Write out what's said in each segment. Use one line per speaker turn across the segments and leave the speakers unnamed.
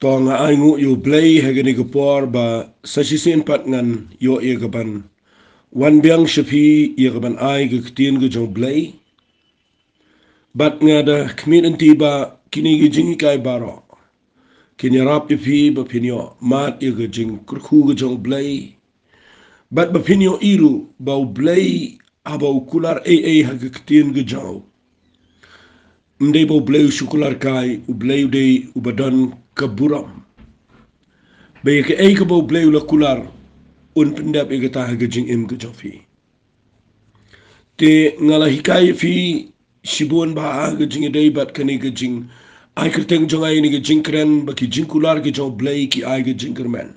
Tonga aingu yu play hagani gupor ba sasisin pat ngan yo ye gaban wan biang shapi ye gaban ai ga ktien ga jong play bat ngada community ba kini ga jingi kai baro kini rap ye pi ba pinyo mat ye ga jing kurku ga jong play bat ba pinyo iru ba play aba ukular ha ga ktien ga jong mde ba play shukular kai play de ubadan kaburam Bayi ke ei ke bau bleu la kular un pendap e kata ha gajing im ke jofi. Te ngala hikai fi shibun ba ha gajing dei bat kani gajing ai kerteng jong ai ni gajing keren ba ki jing kular ke jong blei ki ai gajing kermen.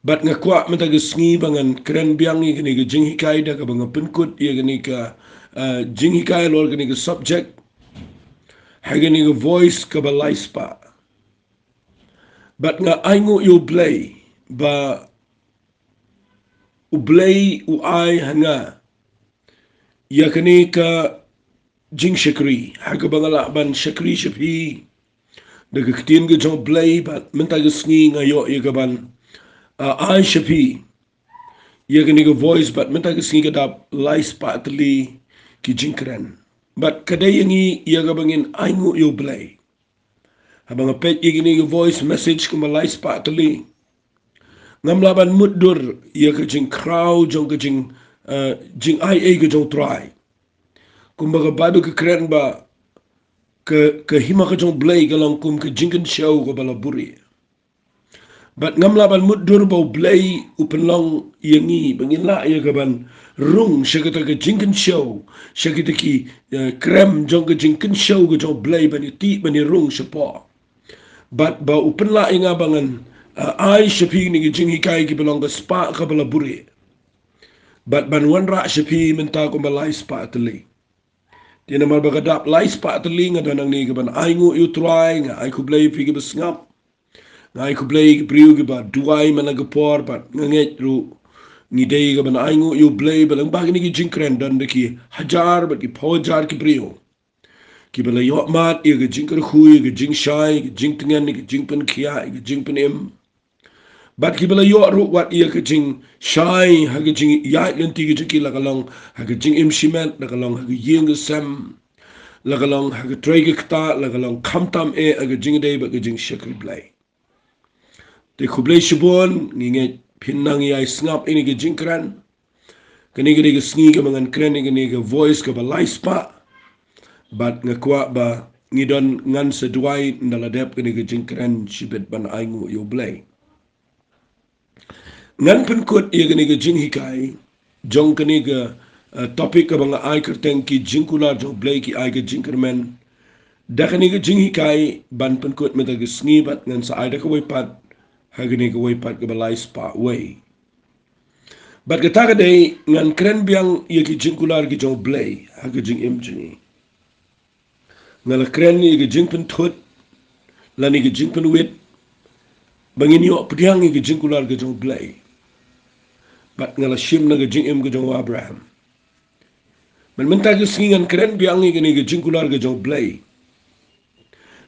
Bat ngakwa mata gesngi bangan keren biang ni kani gajing hikai da ka banga penkut ia kani ka jing hikai lor kani ka subject ha kani ka voice ka ba laispa. Bat nga aingu yu blei ba ublay uay hanga yakani ka jing shakri haga bangala ban shakri shapi daga ktien ga jong blay ba menta ga sngi nga yo yagaban ay shapi yakani ga voice but menta ga sngi ga dap lais patli ki jing kren but kadai yangi yagabangin aingu yo blay habang pet yakani ga voice message kuma lais patli ngam laban mudur ia ke jing crowd jong ke jing ai ke jong try kumbaga badu ke keren ba ke hima ke jong blay ke long kum ke jingken show ke bala buri but ngam laban mudur ba blay upen long yangi bangila ia ke ban rung shakata ke jingken show shakita ki krem jong ke jingken show ke jong blay bani ti bani rung shapa but ba upen la inga bangan ai shapi ni jing hikai ki belong ke spa ka bala buri but ban wan ra shapi menta ko balai spa tali tina mal bagadap lai spa tali nga danang ni ke ban ai ngu yu try nga ai ku blay pi ke besngap nga ai ku blay ke priu ke ba duai mana ke por but nget ru ni dei ke ban ai ngu yu blay balang bag ni ki jing kren dan de ki hajar but ki pojar ki priu ki bala yo mat ye ke jing ker hui ke jing shai ke jing tengen ke jing pen kia ke jing pen em Bat ki bala yo ru wat ia ke jing shai ha ke jing ya lenti ke jiki la kalong ha ke jing im shimet la kalong ha ke yeng ke sem la kalong ha ke trai ke kta la kalong kam tam ha ke jing dei ba ke jing shakri blai te kublai shibon ngi nge pinang ya snap ini ke jing kran kani ke sngi ke mangan kran ni ke voice ke ba laispa bat ngakwa ba ngidon ngan seduai ndala dep kani ke jing kran shibet ban aingu yo blai ngan pen kot ia gani ga jing hikai jong kani ga topik ka banga ai kerteng ki jingkula jong blay ki ai ga jingkermen da kani ga jing hikai ban pen kot meta ga sngi bat ngan sa ai da ka wai pat ha gani ga wai pat ga balai spa wai bat ga ta ga dei ngan kren biang ia ki jingkula ki jong blay ha ga jing im jingi ngala kren ni ga jing pen tot la ni ga jing pen wit bangin yo pdiang ni ga jingkula ga jong blay bat ngala shim na ga jing im ga jong Abraham. Man menta ga singan keren biangi ga ni ga jing kular ga jong blay.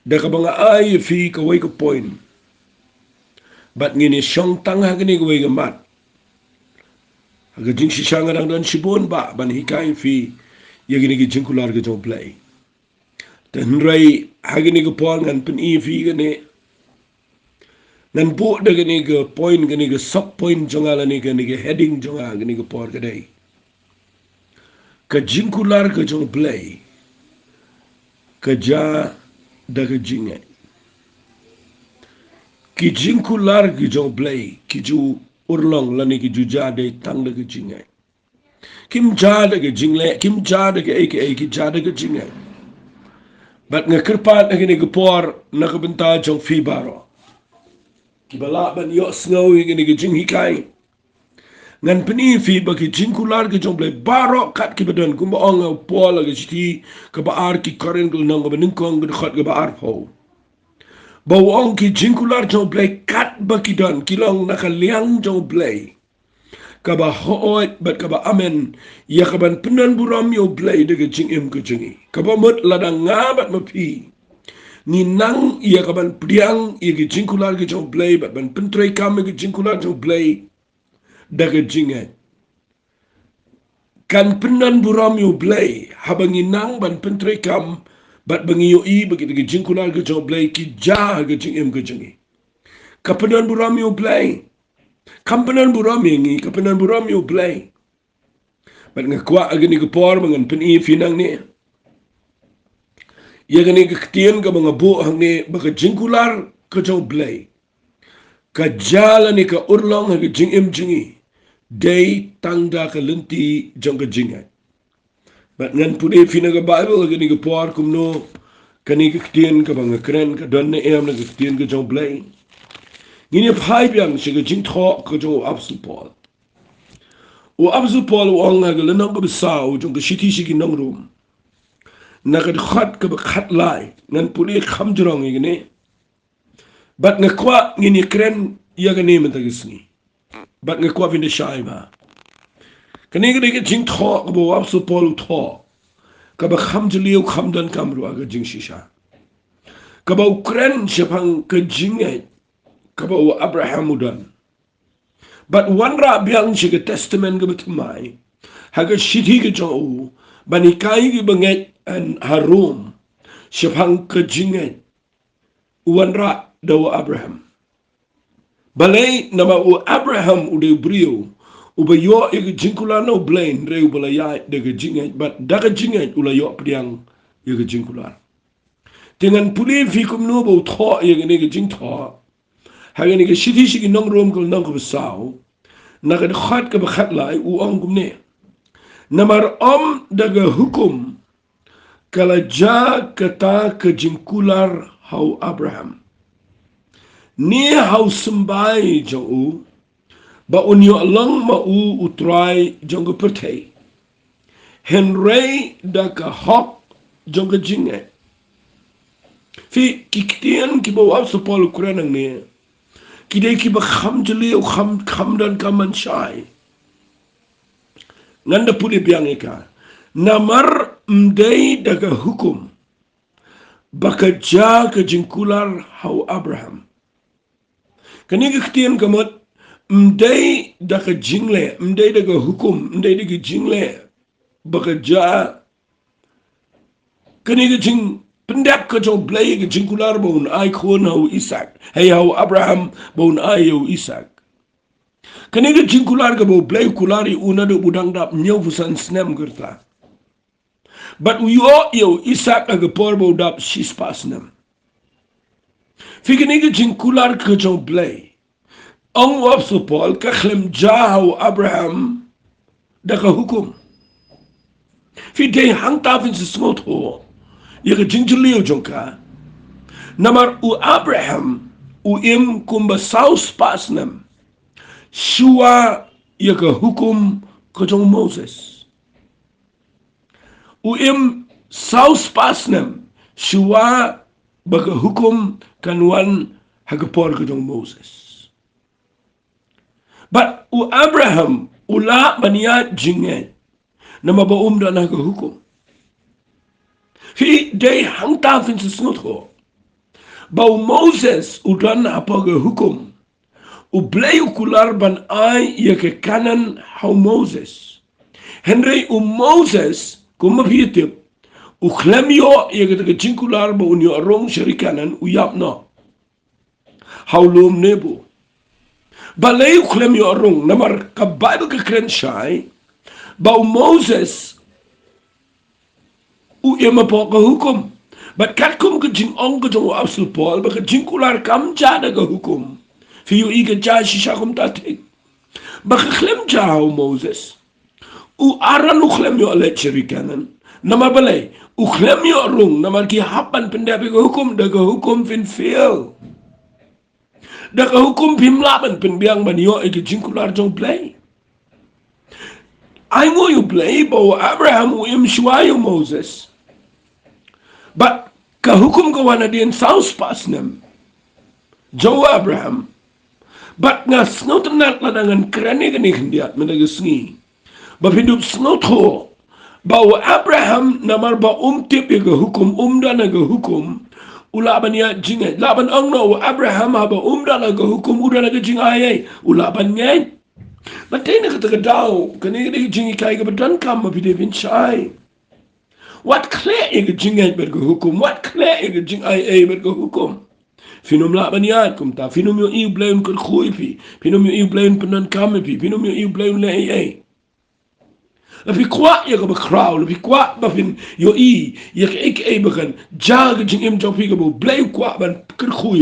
Da ka banga ay fi ka way ka point. Bat ngini syong tang ha ga ni ga way ga mat. Ha ga jing sisanga dang dan shibon ba ban hikai fi ya ga ni ga jing kular ga jong blay. Dan rai ha ga ni ga poan ngan pen i fi ga ni nan bu da gani ga point gani ga sub point jonga la ni gani ga heading jonga gani ga por ga dai ka jinkular ka jong play ka ja da ga jinge ki jinkular ki jong play ki ju urlong la ni ki ju ja dai tang da ga jinge kim ja da ga jingle kim ja da ga aka ki ja da ga jinge bat nga kirpat da gani ga por na ka benta jong fi baro ki bala ban yo snow ngini ki jing hikai ngan peni fi ba ki jing kular ki jong blai baro kat ki badan kumba ong pola ki chiti ka ba ar ki karen gul nang ba ning kong khat ka ba ar pho ba ong ki jing kular jong blai kat ba ki dan ki long na ka liang jong blai ka ba hoot bat ka ba amen ya ka ban penan buram yo blai de ki jing im ka jingi ka ba mut ladang ngabat ma pi ni nang ia kaban priang ia ke jingkular ke jong play ban pentrai kam ke jingkular jong play daga jingat kan penan buram yu play habangi nang ban pentrai kam bat bangi yu I begitu ke jingkular ke jong play ki ja ke jingem ke jingi kapenan buram yu play kampenan buram ngi kapenan buram yu play bat ngakwa agni ke por mangan peni finang ni ia gani ke ketien ke mga bu hang ni baka jingkular ke jong play ka jala ni ka urlong ha ke jingem jingi day tangda ka lenti jong ka jingat bat ngan pude fina ka bible gani ke por kumno kani ke ketien ke mga kren ka don na em na ke ketien ke jong play ngini phai biang si ke jing tho ke jong apsu paul o apsu paul o nga ke lenang ka besau jong ka shiti shi ki nang rum nakad khat ka khat lai ngan puli kham jrong ngini bat ngakwa ngini kren ya ga ne mata gisni bat ngakwa vin de shaiba kani ga de jing tho ka bo ap su polu tho ka ba kham jliu kham dan kamru aga jing shisha ka ba kren shapang ka jingai ka ba abraham udan bat wanra biang shi ga testament ga batmai haga shiti ga jo bani kai gi banget an harum shapang ka jingai wanra dawa Abraham. Balay nama u Abraham ude brio ubayo ig jinkula no blain re ubalaya daga jingat but daga jingat ulayo priang ig jinkula. Dengan puli fikum no bo tho ig ne jing tho. Hagen ig shiti shigi nong rom kul nong ko sao. Naga khat ka bakhat lai u ongum ne. Namar daga hukum kala ja kata ke jinkular hau Abraham. Ni hau sembai jau ba unyo lang mau utrai jong pertai Henry da ka hok jong jinge fi kiktian ki bawa so pol kuranang ne kidai ki ba kham jeli o kham dan kaman shai nganda pudi biang eka namar mdei daga hukum baka ja ka jinkular hau Abraham kani kektian kamat mdei daga jingle mdei daga hukum mdei daga jingle baka ja kani ke jing pendap ka jong blay ke jingkular bon ai khon hau Isaac hey hau Abraham bon ai hau Isaac kani ke jingkular ka bo blay kulari una do budang dap nyau fusan snem gerta but yo Isaac aga por bo dap shis pasnem fikini ke jingkular ka jong blay ang wap so Paul ka khlem jahaw Abraham da ka hukum fi day hang tafin sa smot ho ya ka jingjulio jong ka namar u Abraham u im kumba saus pasnem shua ya ka hukum ka jong Moses u im saus pasnem shua baka hukum kanwan hagapor ka jong Moses but u Abraham ula baniya jinget na mabaum da na hukum. Fi day hang tafin sa sunod ko. Bau Moses udan na apag hukum. Ublay ukular ban ay ya ke kanan hau Moses. Henry Moses kumapitip uklemyo ya ke jingkular ba unyo arong syarikanan uyap na. Haulum nebo. Balay uklem yo arong namar ka Bible ka krensyay bau Moses u ima po ka hukum but kat kum ka jing ong ka jong apsul Paul baka jingkular kam jada ka hukum fiyo iga jaya shisha kum tatik baka klem jahaw Moses u aran uklem yo alet syarikanan namar balay uklem yo arong namar ki hapan pendapi ka hukum daga hukum fin fail daga hukum pimlaban penbiang banyo ike jingkular jong play. I mo you play bo Abraham im shuayo Moses. But ka hukum ka wana din saus pasnem. Jo Abraham. But nga snot nat ladangan krani gani hindiat menagisngi. Ba pindup snot ho. Ba Abraham namar ba umtip ike hukum umda naga hukum ulaban ya jingai laban ang no Abraham haba umdala ga hukum udala ga jingai ulaban ngai matena ka taga daw kani ga jingi kai ga badan kam ma bide vin chai what clear ga jingai ber ga hukum what clear ga jingai ber ga hukum finom laban ya kum ta finom yo i blame kur khoi pi finom yo i blame penan kam pi finom yo i blame le ai Lebih kuat ya ke berkrau, lebih kuat bafin yo ya ke bakan jaga jing im jauh pi ke bu blay kuat ban kerkhui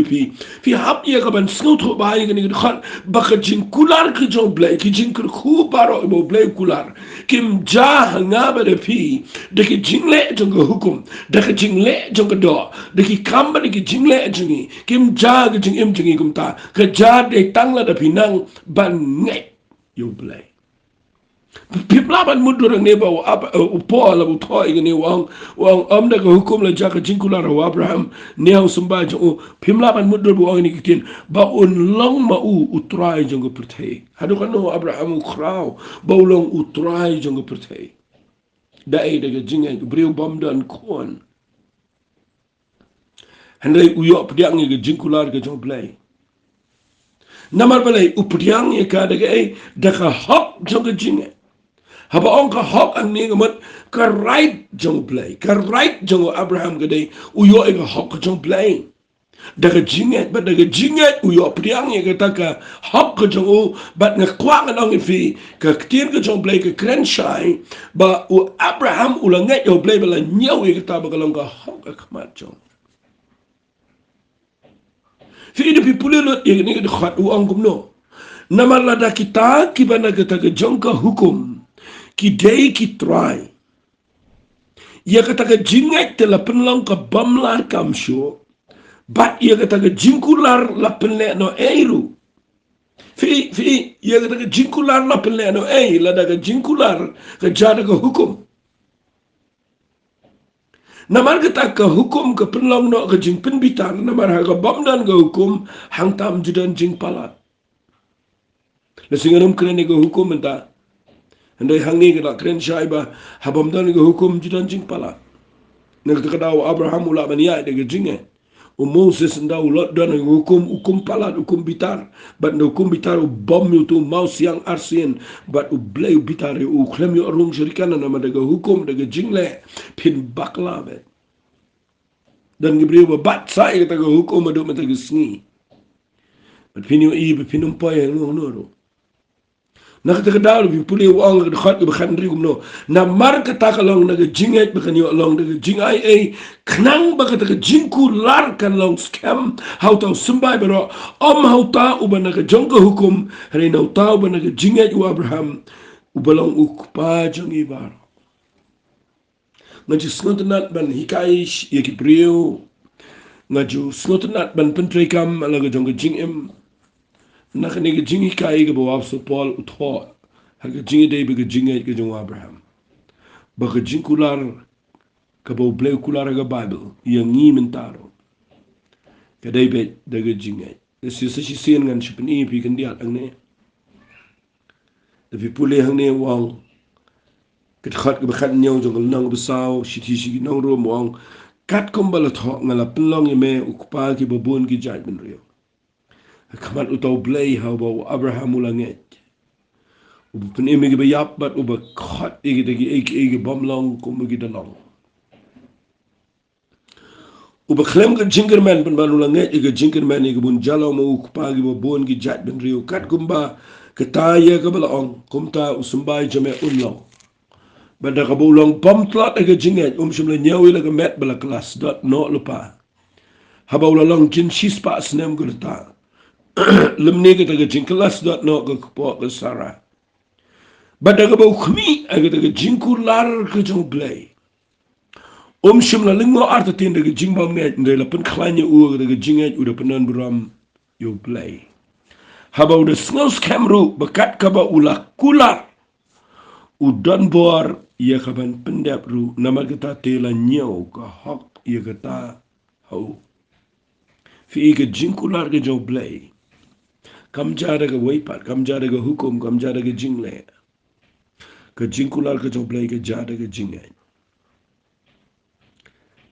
pi hap ya ke ban snut ro bahaya ke ni khat bakat jing kular ke jauh blay ki jing kerkhu baro bu blay kular kim jah ngaba de pi de ki jing le jong ke hukum de ki jing le jong ke do de ki kamba de ki jing le jing kim jaga jing im jing kum ta ke jah de tang la de pinang ban ngai yo blay Piblaban mundur ni bawa upah la utoi ni wang amda ke hukum la jaka jingkular wa Abraham ni hau sembah jo piblaban mundur bawa ni kitin ba un long ma utrai jong pertai hadu kan no Abraham ukrau ba long utrai jong pertai dai daga jingai brio bom dan kon handai uyo pediang ni ke jingkular ke jong play namar balai upediang ni ka daga daga hop jong jingai haba ongka hok ang ni gamat ka right jong play ka right jong Abraham gade uyo ega hok jong play daga jinget ba daga jinget uyo priang ye kata ka hok jong u bat nga kwang anong ifi ka ktir ka jong play ka krenshai ba u Abraham ulanget yo play bala nyaw ye kata ba kalong ka hok ka kamat jong fi ida pi pulilot ye ni ka khat u angkum no namala da kita kibana kata ka jong ka hukum ki day ki try ia kata ke jingat te la penlang ka bamlar kam sho bat ia kata ke jingkular la penle no eiru fi ia kata ke jingkular la penle no ei la daga jingkular ke jada ke hukum namar kata ke hukum ke penlang no ke jing penbitar namar ha ke bam dan ke hukum hang tam judan jing palat la singanum kene ke hukum entah Andai hangi kena keren syaiba habam dan ke hukum jidan jing pala. Nak terkadau Abraham ulah baniai dega jinge. Moses ndau lot dan hukum pala hukum bitar. Bat hukum bitar bom itu mau siang arsien bat blay bitar klem yo rung syirikan nama dega hukum dega jingle pin bakla bet. Dan gibriu bat sai kata hukum adu mata gesni. Bat pinu pinum poy ngono. Nak terkadau lebih pulih uang dekat ke bekandri kumno. Na mar kata kalong naga jinget bekan yo long naga jingai kenang ba kata ke jingku lar kan long scam hau tau sembai bero hau ta uba naga jongka hukum hari nau ta uba naga jinget u Abraham ubalong ukpa jong ibar. Ngaju sngotenat ban hikai ye kibriu ngaju sngotenat ban pentrikam alaga jongka jingem nak ni ke jingi kai ke bawa so Paul utho ha ke jingi dei be ke jingi ke jong Abraham ba ke jingkular ke bawa bleu kular ke Bible yang ngi mentaro ke dei be de ke jingi si sien ngan sipen i pi kan dia ang ne de vi pule hang ne wang ke khat ke khat nyau jong nang besau si nang ro wang kat kombal tho ngala penlong me ukpa ki babun ki jai ben rio kamat utau blay hau bau Abraham ulanget. Ubu pen imi gibe yap bat ubu khat igi igi bamlong kumu igi dalong. Ubu klem ke jingerman pen balu langet igi jingerman igi bun jalo mau kupagi babun gi jat ben rio kat kumba ketaya ke balaong kumta usumbai jame unlong. Bada ka bulong pamtlat igi jinget shimle nyawi la met bala kelas dot no lupa. Habau lalong jin shispa snem gurta. Lemni kita ke jingkelas dot no ke kupo ke Sarah. Bada ke bau kmi kita ke jingkular ke jong blay. Shimla lingmo arta tin ke jingbam nget ndai la pen klanya u ke jinget udah penan buram yo blay. Habau de sngaus kamru bekat ka ba ulah kular. Udan bor ia kaban pendap ru nama kita tela nyau ka hak ia kata hau. Fi ke jingkular ke jong blay. Kam jada ke waipat, kam jada ke hukum, kam jada ke jingle. Ke jingkular ke jomplay ke jada ke jingle.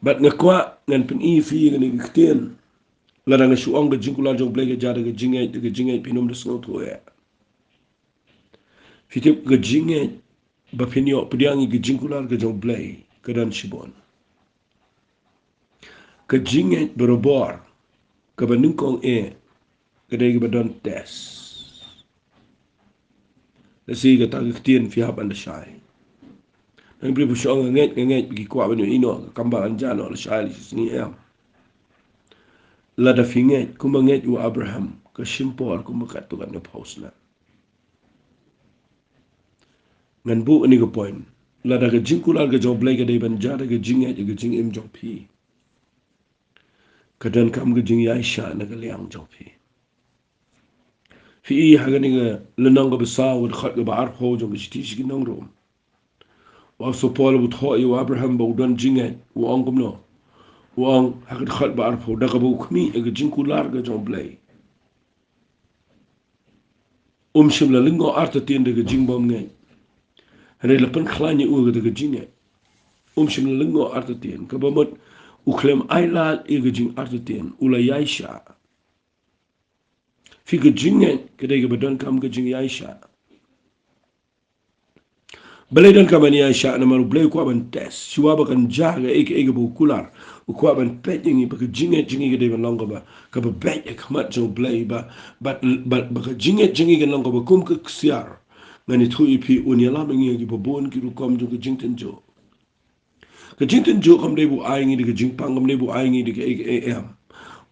bat ngakwa ngan pen I fi ngani gktien la dang shuong ga jingkular jong blai ga jada ga jingai pinom de snot ho ya fitip ga jingai ba pinyo pediangi ga jingkular ga jong blai ka dan shibon ka jingai berobor ka ba ningkong ka dai ga don tes la si ga ta gktien fi hab an shai nang bri bu shong nget gi kwa ba no ino kamba anjano la shai ni em la da finget kuma nget u Abraham ka shimpor kuma ka tu kan pausna ngan bu ani ga point la da ga jingkular ga job lai ga dai ban jada ga jinget ga jing im jong pi ka dan kam ga jing ya sha na ga liang jong pi fi ha ga ni ga lenang ga basa u khat ga bar ho jong sti shi nong rom wa so pol bu tho u Abraham ba don jinget u ong kum no wang hakit khat ba arpo daga bu khmi ga jingkular ga jong blai shimla lingo arta tin daga jingbom ngai hare la pan khlani u ga daga jinge shimla lingo arta tin ka ba mot u klem aila ga jing arta tin ula yaisha fi ga jinge ka daga badan kam ga jing yaisha balai dan kamani yaisha na maru blai ko ban tes siwa ba kan jaga ege bu kular ukwa ban pet yang ba jinge ga dai ban longa ba ka ba bet e kamat jong blai ba ka jinge ga longa ba kum ka siar ngani thu ipi unyala mengi gi babon ki rukom jong jingten jo ka jingten jo kam dai bu ai ngi ga jingpang kam dai bu ai ngi ga em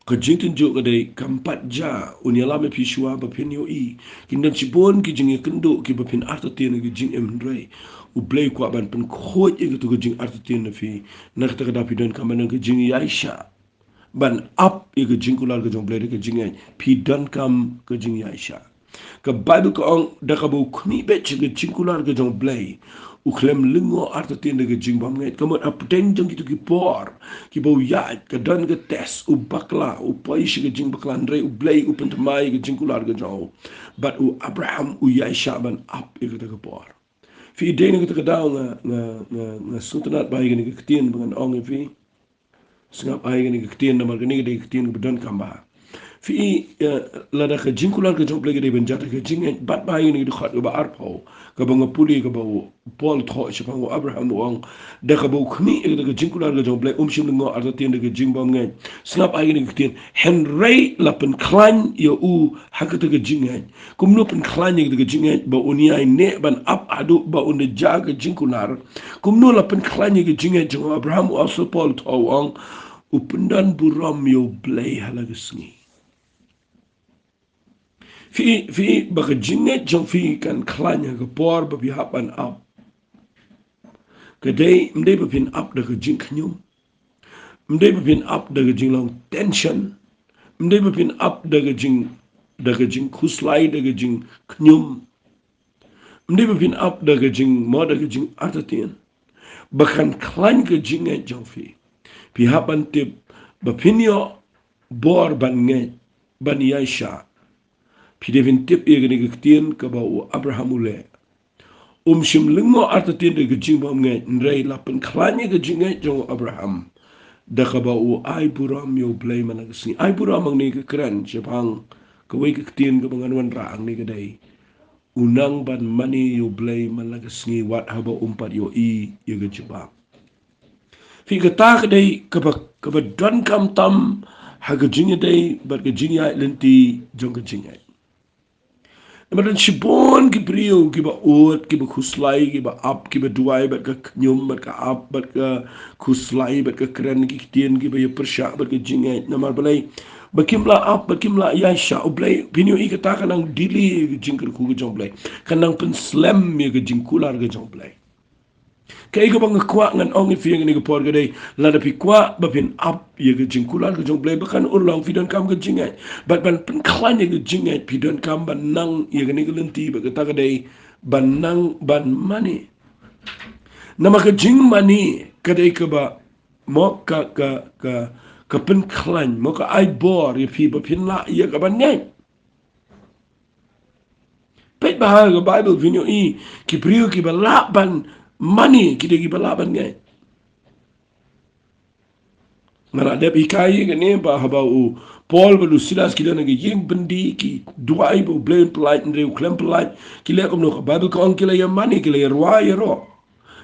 ka jingten jo ka dai kampat ja unyala me pi shua ba penyo I kindan chibon ki jinge kendo ki ba pin arta tin gi jing em ndrei u blai kwa ban pen khoj e to jing artin na fi nak ta da pi don kam na jing yaisha ban up e jing kular ga jong blai ga jing ai pi don kam ga jing yaisha ka bible ko on da ka bu khni be ga jing kular ga jong blai u klem lingo artin ga jing bam ngai kam up ten jong ki por ki bo ya ka don ga tes u bakla u paish ga jing bakla ndrei u blai u pen mai ga jing kular ga jong but u Abraham u yaisha ban up e ga por fi dene kita kadau nga sultanat bai gani ketien bangan ong fi singap ai gani ketien na mar gani de ketien bedan kamba fi la da ka jinkular ka job lagi de benjata ka jingen bat bai gani de khat ba arpo ka banga puli ka ba pol tho shi pang Abraham wong da ka ba khni e ka jinkular ka job lagi shim ngo arta tien de ka jingbam ngai singap ai gani ketien henry lapen klan yo u hakata ka jingen kum no pen klan ye ka jingen ba unia ne ban ap adu ba unde jaga jinkular kum no lapen klan ye ka jingen jong Abraham also pol tho wong upendan buram yo blai halagasngi fi baka jinget jong fi kan klanya ka por ba bi hapan up kadai mdai ba pin up daga jing knyum mdai ba pin up daga jing long tension mdai ba pin up daga jing kuslai daga jing knyum mdai ba pin up daga jing mo daga jing artatin bakan klan ka jinget jong fi hapan tip ba pinyo bor ban nge ban yaisha Pidevin tip e gani gktien ka ba u Abraham ule. Shim lingmo artatin de gajing ba ngai nrei lapen klanye gajing ngai jong Abraham. Da ka ba u ai buram yo blai managasni. Ai buram ang ni ka kran sepang ka wei gktien ka bangan wan raang ni kadai. Unang ban mani yo blai managasni wat haba umpat yo yo gajibang. Fi kata kadai ka ba don kam tam ha gajing dai bat gajing ya lenti jong gajing ngai. Namun sibon ki brio ki ba ut ki ba kuslai ki ba up ki ba duai bat ka nyum bat ka up bat ka kuslai bat ka keren ki tien ki ba ya persya bat ka jingai namar balai bakimla up bakimla ya sha oblai pinyo I kata kanang dili jingker ku jong blai kanang pen slam mi ga jingkular ga jong blai kay ko bang kwa ngan ong fi ngi ko por gade la da pi kwa ba pin up ye ga jingkular ga jong blai bakan urlang fi don kam ga jingai bat ban pen klan ye ga jingai pi don kam ban nang ye ga ni ga lenti ba kata gade ban nang ban mani nama ka jing mani kade ka ba mo ka pen klan mo ka ai bor ye pi ba pin la ye ga ban ngai pet ba ga bible vinyo I ki brio ki ba la ban money kita gi balaban ngai Ngara dep ikai gane ba haba u Paul ba Silas kila nagi yeng bendi ki duai bo blain polite ndre u klem polite kila kom no Bible ko kila ya mani kila ya rwa ya ro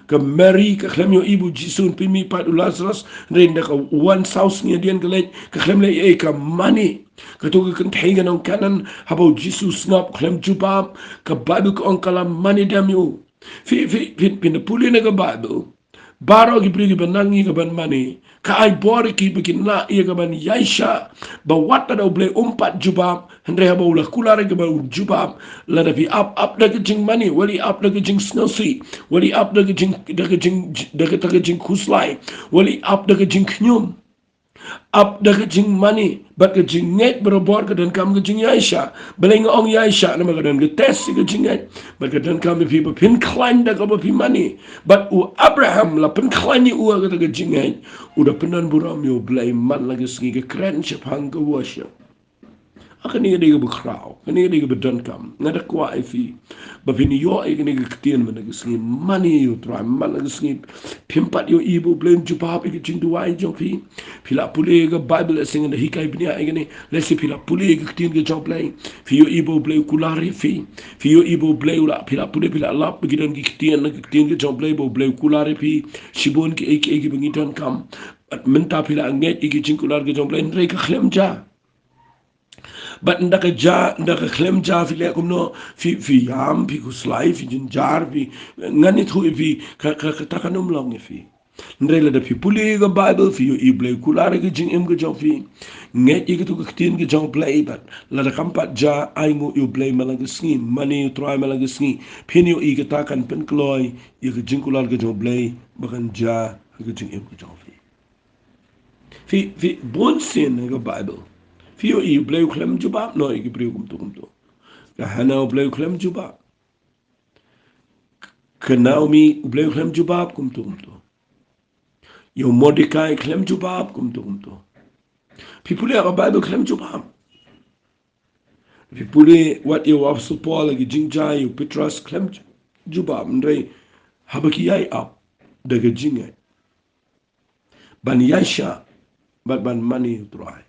ka Mary ka klem yo ibu jisun pimi pat u Lazarus renda ka one south ni dian ka le ka klem le e ka mani ka to ka thenga nong kanan haba Jesus ngap klem jubab ka Bible ko kala mani dam yo fi pin puli na ka Bible baro ki prigi benangi ka ban mani ka ai bori ki bikin na iya ka ban yaisha ba wata da ble umpat jubab hendre haba ulah kulare ka ba jubab la da fi up da ka jing mani wali up da ka jing snowsi wali up da ka jing kuslai wali up da ka jing knyum up da ka jing mani bat ka jing net berobor ka dan kam ka jing yaisha beling ong yaisha nama ka dan ka tes ka jing net bat ka dan kam fi pin klein da ka fi mani bat u Abraham la pin klein u ka ka jing net u da penan buram yo blai man la ka singi ka kren ship hang ka worship akan ni dia berkrau, ni dia berdankam, ngada kuat ifi, bapini yo ai ni ketian mana kesini, mani yo try, mana kesini, pimpat yo ibu blame jumpa api kecing dua ai jompi, pila pulih ke Bible asing ada hikai bini ai ni, lesi pila pulih ke ketian ke jomp play, fi yo ibu blame kulari fi yo ibu blame ula pila pulih pila lap begitu ke ketian ke jomp play, bo blame kulari fi, sibun ke iki begitu kam, minta pila anget iki cingkular ke jomp play, mereka klaim ja. But ndaka klem ja fi le kumno fi yam fi kuslai fi jinjar fi ngani thu fi ka takanum long fi ndrela da fi puli ga Bible fi yo ible kulare ga jing em ga jong fi nget yi tu ka tin ga jong play but la da kampat ja ai ngo yo play malang sni mani yo try malang sni pin yo i ga takan pen kloy yi ga jing kular ga jong play bakan ja ga jing em ga jong fi bon sin ga Bible Fio i bleu klem jubab no i bleu kumtu. Ka hanau bleu klem jubab. Ka Naomi bleu klem jubab kumtu. Yo Mordecai klem jubab kumtu. Pipule ka Bible klem jubab. Pipule wat yo Apostle Paul lagi jingjai yo Petrus klem jubab ndai habaki ai up daga jingai. Ban yasha ban mani utrai.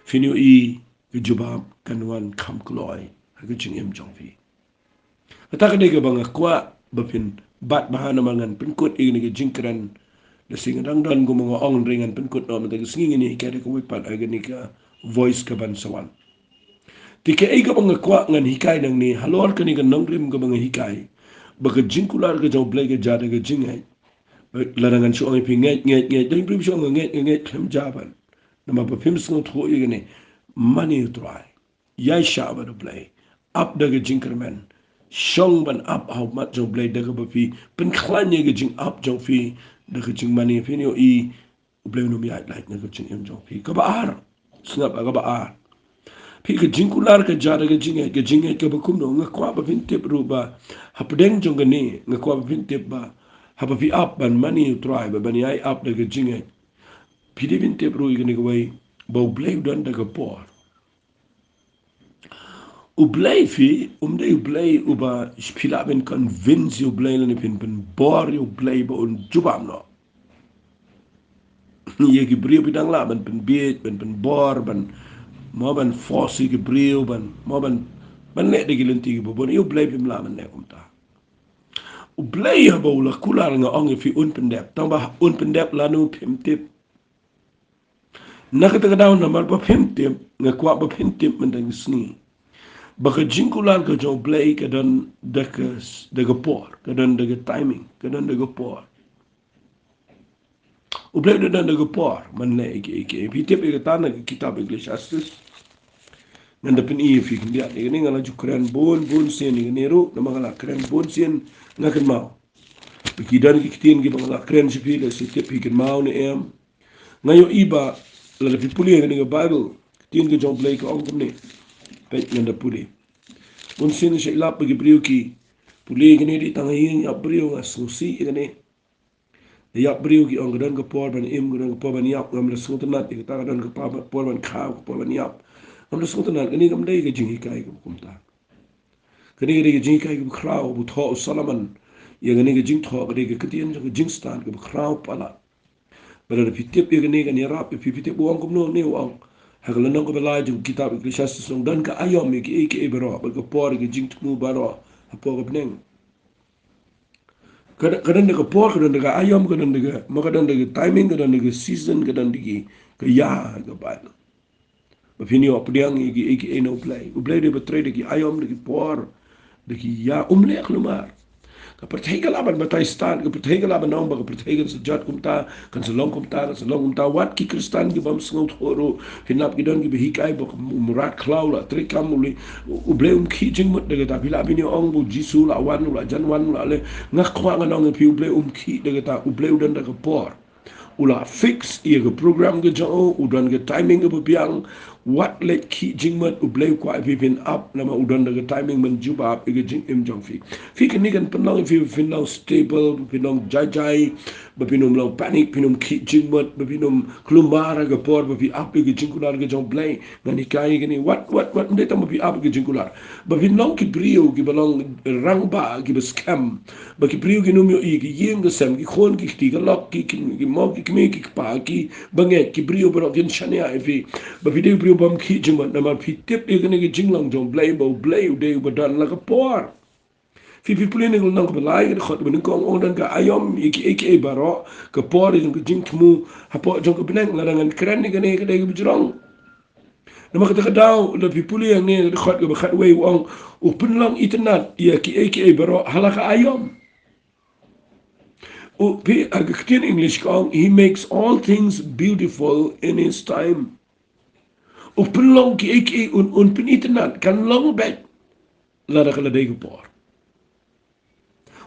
Finyo i jubab kanwan kam kloy hagi jing em jong fi ata ka dega banga kwa bapin bat bahana mangan pinkut i ni jingkran da sing dang dan go mga ong ringan pinkut no mata singing ni ka de ko wipat aga ni ka voice ka ban sawan tike ai ka banga kwa ngan hikai nang ni halor ka ni ka nong rim ka banga hikai baka jingkular ka jaw blay ka jada ka jingai larangan su ang ipinget nget dang prim su ang nget klem jaban nama bapim sung tho igene money try yai shaba do play up daga jinkerman shong ban up how much of play daga bapi pen klanye ga jing up jong fi daga jing money fi no i play no mi ai like daga jing em jong fi ka ba ar snap ga ba ar fi ga jing kular ka jara ga jing ga bakum no nga kwa ba fin tip ru ba hapdeng jong ga ni nga kwa ba fin tip ba haba fi up ban money try ba ban yai up daga jing Pidibin tebro igani gawai bau blay dan daga por. Ublay fi umde ublay uba spila ben convince ublay lani pin bor ublay ba un jubam no. Ye gibrio bidang la ban biet ban bor ban mo ban force gibrio ban mo ban le de gilenti bo bon ublay bim la man ne kumta. Ublay ba ula kular nga ong fi un pendep tamba un pendep lanu pim tip nakita daw na mal papintip nga kwa papintip mandang sni baka jingkulan ka jong play ka dan daga por ka dan daga timing ka dan daga por u play dan daga por man le ike pitip ka tanah kitab English astis nanda pin i fi kindia ni ngala jukran bon sen ni nero na mga kren bon sen ngakan mau bikidan ki kitin ki mga kren sipi le sitip hikin mau ni em ngayo iba la fi puli ni nga Bible tin ke jong play ko ong kumni pet nganda puli un sin se lap gi brio ki puli ni di tang yin ya brio nga susi ni ya brio ki ong dan ko por ban im dan ko por ban yap ngam la sultanat ki ta dan ko por ban kha ko por ban yap ngam la sultanat ni ngam dai ke jing hikai ko kumta kani ge jing hikai ko krau bu tho Solomon ye ni ge jing tho ge ke tien jing stan ko krau pala Bala pitip ya gani kan yarap pitip uang kumno ni uang. Hagala nang ko bala ju kitab Ecclesiastes nong dan ka ayom ki baro bal ko por ki jing tmu baro apo ko bneng. Kadang daga por kadang daga ayom kadang daga makadang daga timing kadang daga season kadang digi ka ya ka ba. Bafini op diang iki no play. U play de betre digi ayom digi por digi ya umle klumar. Kapertega laban batai stan, kapertega laban nong ba kapertega sejat kumta, kan selong kumta, kan selong kumta wat ki kristan ki bam sengot horo, hinap ki don ki behikai ba murat klau la trikam uli ubleum ki jing mut daga ta bila bini ong bu jisu la wan la jan wan la le ngakwa nganong pi ubleum ki daga ta ubleu dan daga por. Ula fix ia ke program ke jauh, udan ke timing ke bebiang, what let ki jingmat ublay kwa vivin up nama udan ke timing menjuba up ke jing im jong fi. Fi ke ni kan penang fi finang stable, finang jai, bapinum lang panic, pinum ki jingmat, bapinum klumara ke por, bapi up ke jingkular ke jong blay, ngani kai ke ni what ndeta bapi up ke jingkular. Bapinong ki brio ki balong rangba ki scam, baki brio ki numyo i ki yeng ke sem ki khon ki ti ke lok ki mo ki kmi ki pa ki banget ki brio bro gen shania fi ba video brio bam ki jingman na ma fi tip e gane ki jinglang jong blay u de u dan la ka por fi pulin ngol nang ko lai ko ben ko on dan ka ayom ki baro ka por jong jing tmu ha po jong ko benang la ngan kran ni gane ka de bujrong na ma ka daw la fi pulin yang ne khot ko ba khat we wong u punlang itnat ya ki baro halaka ayom. Again English kong, he makes all things beautiful in his time. Upelong ki eki un pinitenan kan long back lada kala day por.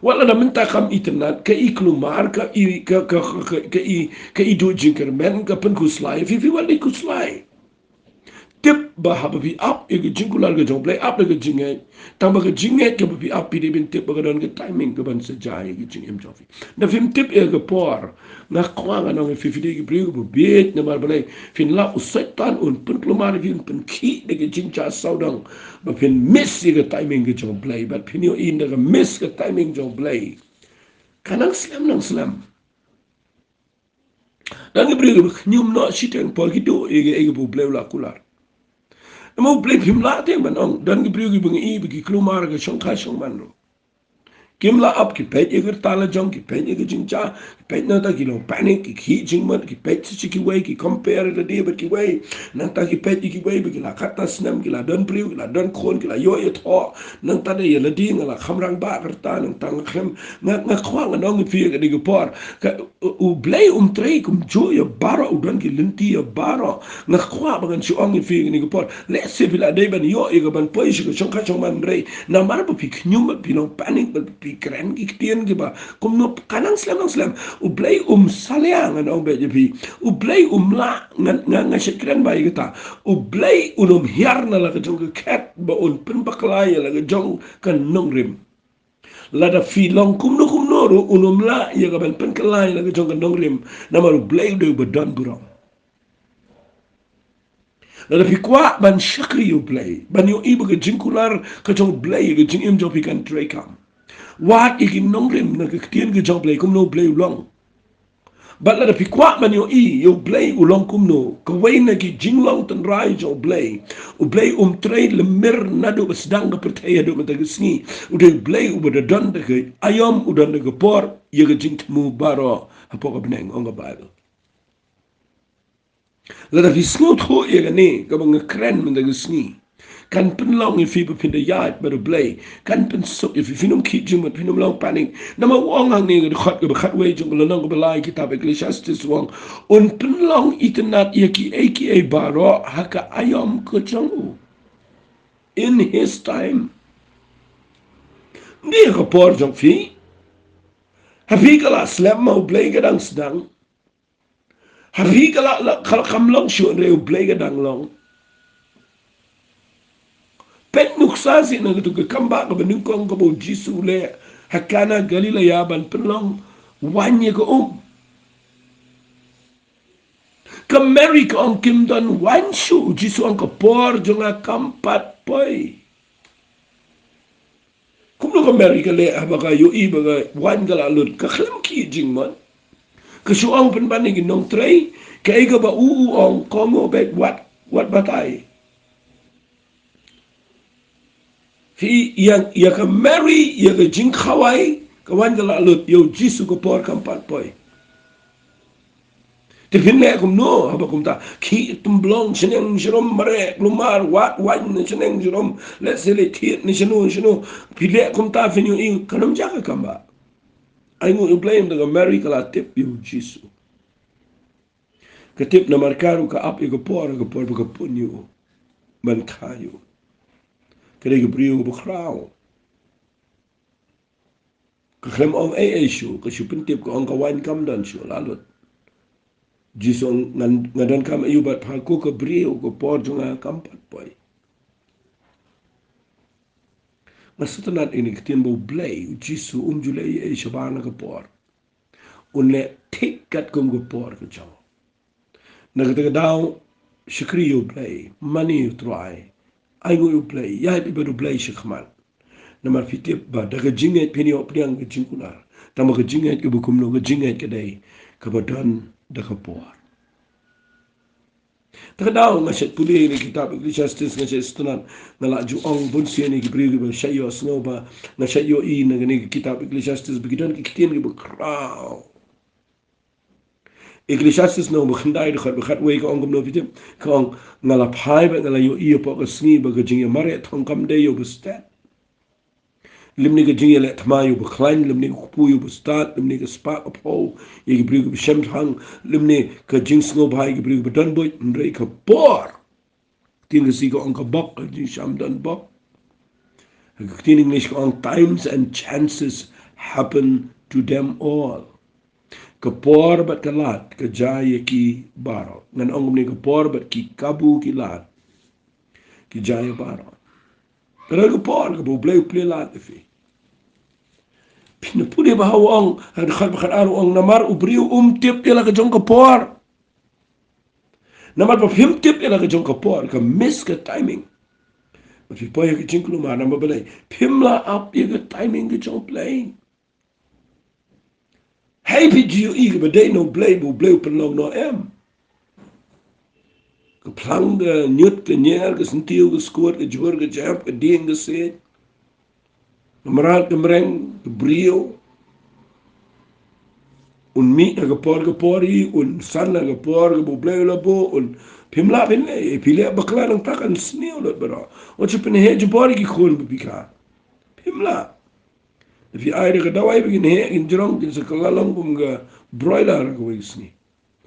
Wala na minta kam itenan ka iklumar ka i do jinker men ka pen kuslai fi wali kuslai. Tip bah babi up ege jingkular ke jong play up ke jinget tambah ke jinget ke babi up pi bin tip bagadon ke timing ke ban sejai ke jing em jofi na film tip ege por na kwa ga no fi ke brio bu bet na mar balai fin la usetan un pun klumar fin pun ki de ke jing cha saudang ba fin miss ege timing ke jong play but fin yo in de miss ke timing jong play kanang slam nang slam dan ke brio nyum no shiteng por ki do ege bu play la kular. Mau play film lah teh manong dan gibriu gibengi bagi kelumar ke shongkai shong manro. Kim la up ki pet eger tala jong ki pet eger jingcha ki pet nata ki long panic ki ki jingmat ki pet si ki way ki compare the day but ki way nanta ki pet ki way ki la kata snam ki la don priu ki la don khon ki la yo ye tho nanta de ye la di ngala khamrang ba kerta nang tang khem nga khwang nong fi ke di por ka u blay trei kum jo ye baro u don ki linti ye baro nga khwa ba gan si ong fi ke di por le se fi la de ban yo e ga ban poi shi ko chong ka chong man rei na mar ba fi knyum ba long panic ba pikiran kiktian ke ba kum no kanang slam u blay saliang an ong be jepi u blay la nga shikran ba igata u blay hiar na la jong kat ba un pen baklay la jong kan nong rim la da fi long kum no ro la ya ga ban pen kalay la jong kan nong rim na ma u blay do ba dan burong la da fi kwa ban shakri u blay ban yo iba ga jinkular ka jong blay ga jing im jopi kan tray kam wat ikin nongrim na kiktian ke jong play kum no play ulong bat la da pikwa man yo play ulong kum no kawai na ki jinglong tan rai jo play u play trade le mir na do sedang ke pertaya do mata gesni u de play u da don de ke ayom u don de ke por ye ke jing tmu baro apo ka beneng on ga bible la da fisngot ho ye ne ka bang kren man de gesni kan pen long if people pin the yard but a blay kan pen so if you know keep jim pin long panic nama wong hang ni khat ke khat we jung long ko belai kitab Ecclesiastes wong un pen long itnat yaki aka baro haka ayom ko jong in his time ni ko por jong fi hafi kala slam mau blay gadang sedang hafi kala kham long shu re blay gadang long pet nuksasi na gitu ke kamba ke beningkong ke bau jisu le hakana galila ya ban penlong wanye ke ke mary ke ong kim don wanshu jisu ong ke por jonga kampat poi kumno ke mary ke le abaka yo i baga wan gala lut ke khlem ki jingman kesuang penbanding nong tray ke ega ba ong kongo bet wat batai fi yang ya ka Mary ya ka jing khawai ka wan la lut yo jisu ko por kampat poi te fin le kum no haba kum ta ki tumblong seneng jerom mare lumar wat seneng jerom let's say le tit ni seno fi le kum ta fin yo i kanam jaka kamba ai ngu blame the Mary kala tip yo jisu ketip na markaru ka ap ko por ka punyu man kayu kare ke brio bu krau ka klem ong shu ka shu pentip ko ong ka wan kam dan shu lalut jisong ngadan kam ayu bat phal ko ka brio ko por junga kampat poi masatanat ini ketien bo blay jisu julai shabana ka por unle tikat kum ko por ka jaw nagata daw shikri yo blay money you try ai ngu play ya bi beru play shikman namar fitip ba daga jinget pini opdiang ke jinkular tama ke jinget ke bukum no ke jinget ke dai ke badan daga por daga daw ngaset puli ni kitab Ecclesiastes ngaset stunan ngala ju ong bun sia ni gibri ge shayo snoba na shayo I na ni kitab Ecclesiastes bigidan ke kitien ge bukrao Ecclesiastes no bekhendai de khat we ko ngom no fitim ko ngala phai ba ngala yo I po ko sni ba ge jing mare thong kam de yo bustat limni ge jing le thma yo bekhlain limni ko pu yo bustat limni ge spa po ye ge brig shem thang limni ke jing sno bhai ge brig dan boy ndrei ka por tin ge si ko ong ka bok ge sham dan bok tin English ko ong times and chances happen to them all kapor bat kalat ke jaya ki baro ngan ong ni kapor bat ki kabu ki lat ki jaya baro pero kapor ke bo bleu ple lat fi pin pudi ba ong had khat aru ong namar ubriu tip ela ke jong kapor namar ba him tip ela ke jong kapor ke miss ke timing but fi poye ke jinklu ma namar balai pimla up ye ke timing ke jong playing Hey, PGU eager, but they no blame who blue long no em. Ke plang de nyut ke nyer ke sentil ke skoot ke jwer ke jamp ke ding ke se. Merat ke mereng ke brio. Un mi ke pori un san ke por ke blue la bo un pimla pin e pile bakla nang takan sneo lot bra. O chu pin he je bori ki khol bika. Pimla. If you aire ke dawai begin he in jrong in se kalalong bum ga broiler ko wisni.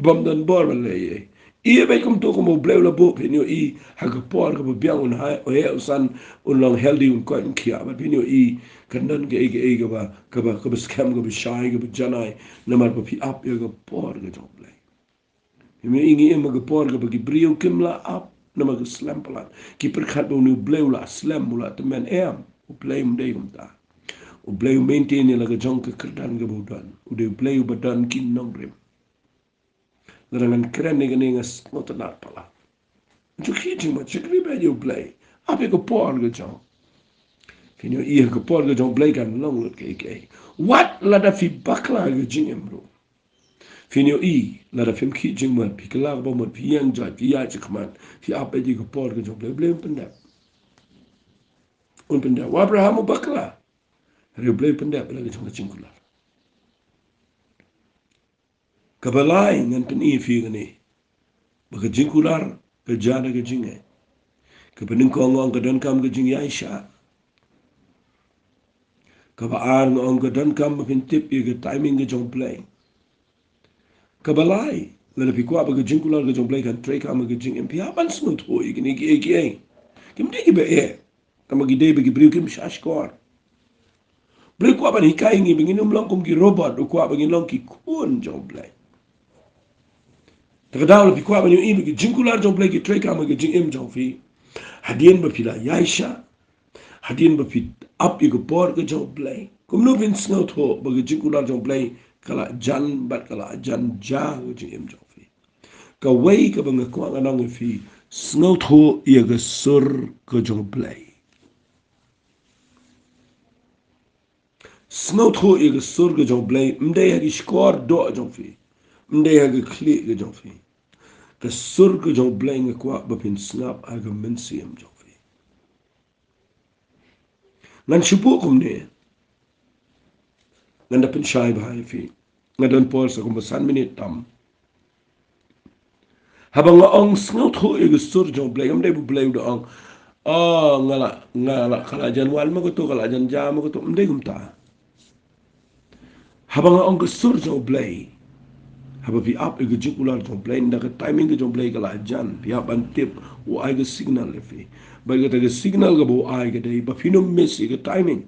Bam dan bor le ye. Ie be kum to ko bleu la bo pin yo I ha ke por ko biang un ha o he usan un long healthy un ko in kia ba pin yo I kan dan ge ba scam ko shai ko janai na mar po pi up yo ko por ke jo blai. Me ingi em ko por ko ki brio kimla up na ma ko slam pala. Ki per khat bo nu bleu la slam mula te men em. O blai um dei um ta. O bleu maintain ni laga jong ke kerdan ke budan o de bleu badan kin nong rem larangan keren ni gani ngas not na pala ju khiji ma chikri be yo bleu ape ko por ke jong kinyo I ko por ke jong bleu kan long lut ke what la da fi bakla ke jingem bro finyo I la da fim ki jing ma pikla ba mo fi yang ja fi ya chikman fi ape di ko por ke jong bleu penda un penda wa abraham bakla Rio bleu pendek lagi cuma cingkular. Kabalai ngan pen I fi gani. Baka cingkular ke jana ke jingai. Kepening ko ngong ke dan kam ke jing Aisha. Kabaan ngong ke dan kam pin tip ye ke timing ke jong play. Kabalai lele pi kwa baka cingkular ke jong play kan tray kam ke jing empi apan smooth ho ye gini ki. Kim digi be e. Kama gide be gibriu kim shashkor. Blai kuat ban hikai ngi begini ulang kum ki robot o kuat begini long ki kun jong blai. Terkadang lebih kuat ban yung ki jingkular jong blai ki tray kam ki jing im jong fi. Hadian bapila Yaisha. Hadian bapit up you por ke jong blai. Kum no vin snow to bagi jingkular jong blai kala jan bat kala jan ja ke jing im jong fi. Ka wei ka bang kuat ngang fi snow to ia ke sur ke jong blai. Snow tho e sur ke jong blai mde ya ki skor do jong fi Mde haga klik ke jong fi. Ke sur ke jong bleng ke kwa bapin snap haga mensiam jong fi. Ngan shubu kum ne. Ngan dapin syai bahai fi. Ngan pol sa kumbasan minit tam. Habang nga ong sngaut ho e sur jong bleng. Mde bu bleng do ong. Oh ngala kalajan wal ma ko to kalajan jam ko to mde gum ta. Habang nga ong ke sur jong bleng. Haba pi up e juk ular jong bleng da ke timing ke jong bleng kalajan. Pi up an tip o ai ke signal le fi. Ba ke signal ke bo ai ke dei ba pino miss ke timing.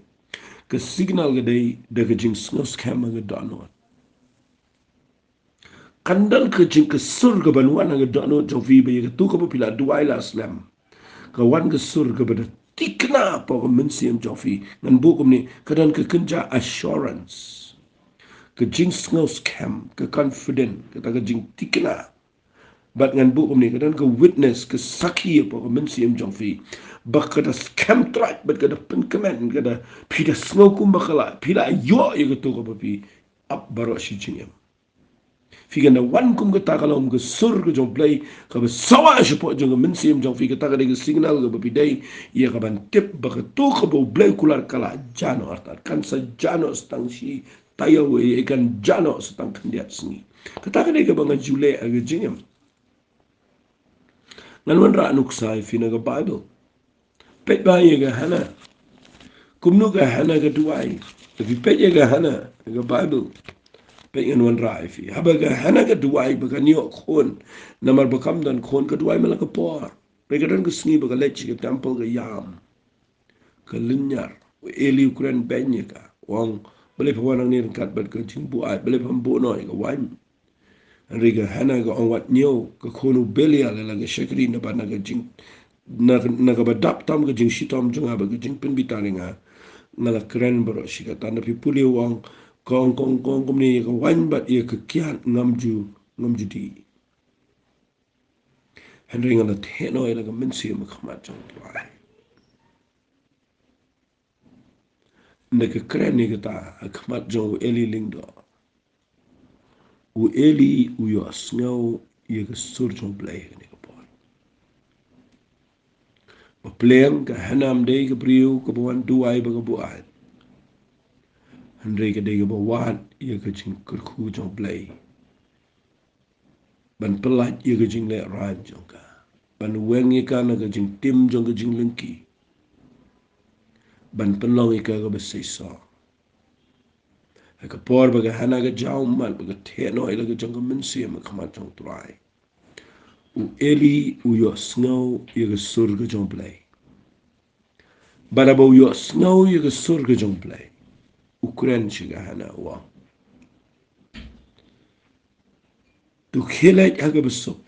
Ke signal ke dei da ke jing sngaut scam ke danot. Kandal ke jing ke sur ke banwan ke danot jong vi ba ke tu ke pila duai la slam. Kawan ke sur ke pada tikna pa ke mensiam jong vi. Ngan bukum ni kadan ke kenja assurance. Ke jing sngaut scam ke confident ke ta ke jing tikna. Bat ngan bukum ni kadan ke witness ke saki pa ke mensiam jong vi. Bak kada scam track bat kada penkemen kada pida sngokum bakala pida yo ye ke tu ke papi up baro si jingem. Figa na wan kum kata kalau ke sur ke jong play ke sawa support jong mensim jong figa ta ke signal ke bidai ia ke ban tip ba ke tu ke bo play kular kala jano artat kan sa jano stang si tayo we kan jano stang kandiat sini kata ke bang jule age jingem ngan wan ra nuk sai fina ke bible pet ba ye ke hana kumnu ke hana ke duai tapi pet ye ke hana ke bible pengen wan rai fi haba ga hana ga duai ba ga niyo khon namar ba kam dan khon ga duai mala ka por pe ga dan ga sni ba ga lech ga temple ga yam ka linyar eli ukran benye ka wang bele pa wanang ni kat bat ka jing bu ai bele pa bu no ga wan ri ga hana ga on wat niyo ka khonu belia la ga shakri na ba na ga jing na ga ba dap tam ga jing shitom junga ba ga jing pin bitalinga ngala kren bro shi ga tan pi puli wang kong ni ka wan bat ia ke kian ngamju di henry ngala theno ila ka mensi ma khama chang twai ne ke kren ni ta khama jo eli lingdo u eli u yo snow ia ke sur jo blai ni ka por ba pleng ka hanam de ke priu ka buan duai ba ka buai henry ke de ka buat ia ke jing ku jo blai ban pelat ia ke jing le ran jong ka ban weng ika na ka jing tim jong ka jing lengki ban penlong ika ka besai so ka por ba ka hana ka jaw mal ba ka theno ila ka jong ka mensi ma khama jong trai u eli u yo snow ia ka sur ka jong play bana ba u yo snow ia ka sur ka jong play ukran shiga hana wa tu khilat ha ka besok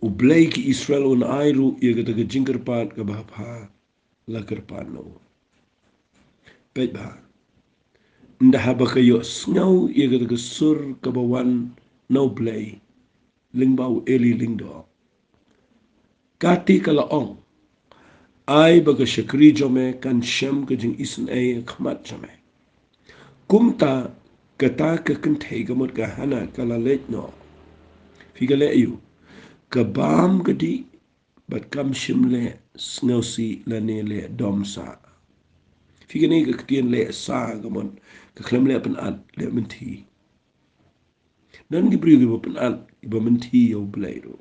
u blay ki Israel un airu ia ka ta jingkar pat ka ba pha la kar pat no pet ba nda haba ka yo snow ia ka ta sur ka ba wan no blay ling ba u eli ling do kati ka la ong ai ba ka shakri jome kan shem ka jing isen ay khmat jome kumta kata ka kan thai ka mot ka hana ka la let no fi ka le yu ka bam ka di bat kam shim le snow si la ne le dom sa fi ka ni ka ktien le sa ka mon ka khlem le pan at le menti nan gi bri gi pan at ba menti yo blay do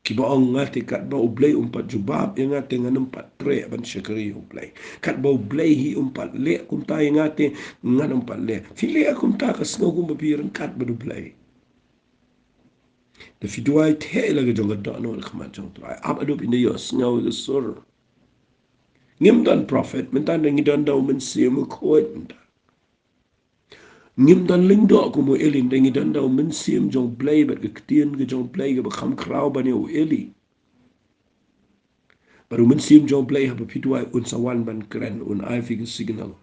ki ba ong ngati kat ba ublay umpat jubab yang ngati ngan umpat tre ban syakari ublay kat ba ublay hi umpat le kum ta yang ngati ngan umpat le fili akum ta ka snow kum babiran kat ba ublay da fi duai te la ga jong da no khama jong trai ab adu bin yo snow ga sur ngim dan prophet men tan ngi dan daw men sim ko ngim dan ling do ko mo elin dengi dan daw men sim jong blay bat ga ktien ga jong blay ga ba kham kraw ba ne o eli baru men sim jong blay ha ba pitwai un sawan ban kren un ai fi signal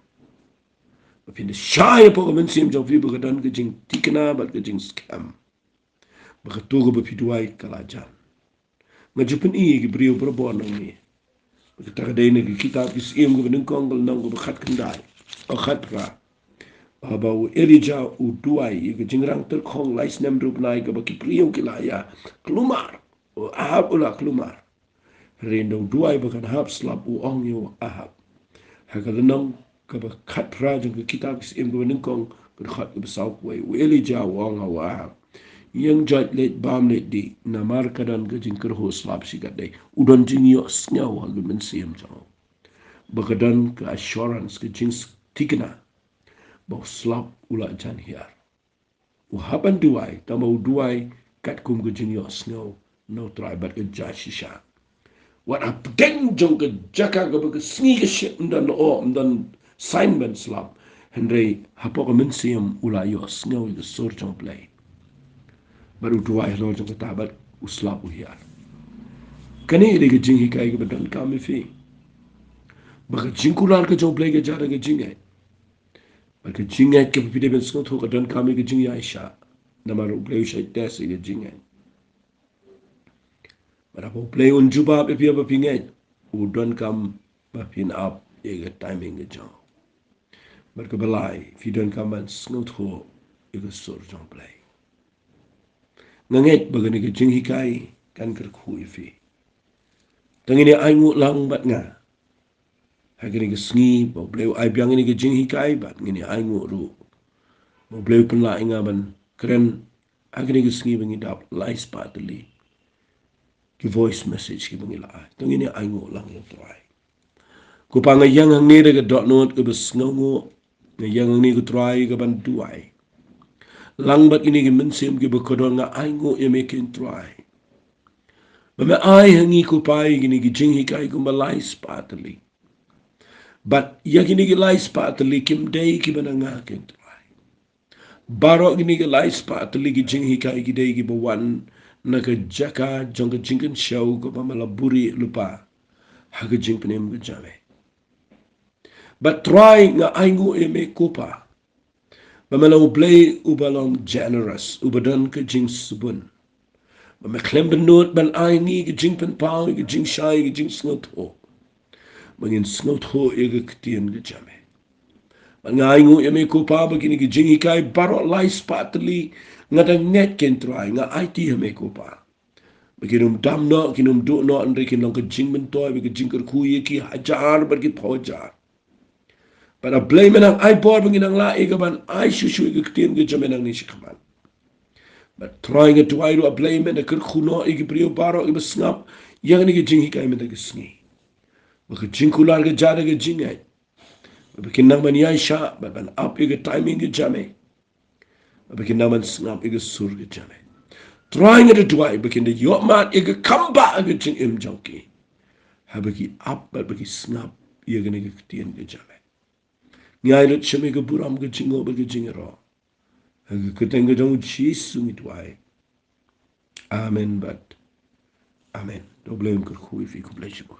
ba fin de shay po men sim jong fi ba ga dan ga jing tikna bat ga jing scam ba ga to ga ba pitwai kala jan nga jupin i gi brio pro bo no ni ba ta ga dai ne gi kitab is im ga ben kong ga nang ga ba khat kandai o khat ra Abau Elijah uduai ke jingrang terkong lais nem rup nai ke baki priu kilaya kelumar Ahab ula kelumar rendo duai bakan Ahab slap u ong yo Ahab hakalenong ke bakat rajang ke kitab sim ke benengkong berkhat ke besau kuai Elijah ong au Ahab yang jat let bam let di namar kadan ke jingker ho slap sikat dai udon jing yo snyaw hagu men siam jang bakadan ke assurance ke jings tikna bau slap ula jan hiar Uhaban duai, tamau duai, kat kum ke jinios ngau, no try bat ke jashisha. Wat a deng jong ke jaka ke ke sni ke shit dan o dan Simon slap. Henry hapo ke mensiam ula yos ngau ke sur jong play. Baru duai lo jong ke tabat uslap uhiar. Kani ide ke jing hikai ke badan kami fi. Baka jingkular ke jong play ke jara ke jingai. Baka jingai ke pide ben skot ho ke dan kami ke jingai sha. Namaru play sha desi ke jingai. Berapa play un juba pe pia pingai udon kam pin up ega timing ge jong berke belai fi don kam ban snot ho ega sur jong play nganget bagani ge jing hikai kan ker khu fi tangini ai ngu lang bat nga hagini ge sngi bo play ai biang ini ge jing hikai bat ngini ai ngu ru bo play pen la inga ban keren hagini ge sngi bangi dap lai spatli ki voice message ki bangi la tangini ai ngu lang yo try Ku pangayang ang ni ke dot note ke bes ngongo ngayang ang ni ku try ke ban duai lang bat ini ke mensim ke bekodol nga ai ngo ye mekin try ba me ai hangi ku pai gini ke jing hikai ku malai spatli but ya gini ke lai spatli kim dei ki bananga ken try baro gini ke lai spatli ke jing hikai ki dei ki bawan na ke jaka jong ke jingken show ko ba malaburi lupa ha ke jing penem ke jame But try nga aingu e me kupa. Bamela play ubalong generous, ubadan ke jing subun. Bame klem benut ban aingi ke jing pen pao, ke jing shai, ke jing snot ho. Bangin snot ho e ke ketien ke jame. Ban nga aingu e me kupa, bagini ke jing hikai baro lai spatli, nga da net ken try, nga IT e me kupa. Baginum dam no, kinum do no, andre kin long ke jing mentoy, ke jing kerkuye ki hajar, bagi pojar. Pada blame nang ai bor benginang la ega ban ai shushu ega ktien ge jamenang ni shikman. But trying to ai ro blame na ker khuno ega brio baro ega snap yang ni ge jing hikai men ge sngi. Ba ge jing kular ge jada ge jing ai. Ba kin nang man yai sha ba ban up ega timing ge jame. Ba kin nang man snap ega sur ge jame. Trying to ai ba kin de yo mat ega kamba ega jing im jonki. Ha ba ki up ba ki snap ega ni ge ktien ge jame. Ngai lut cheme ke buram ke jingo be ke jingero. Ke tengge jong chi sumi tuai. Amen but. Amen. Do blame ke khui fi ku bless you.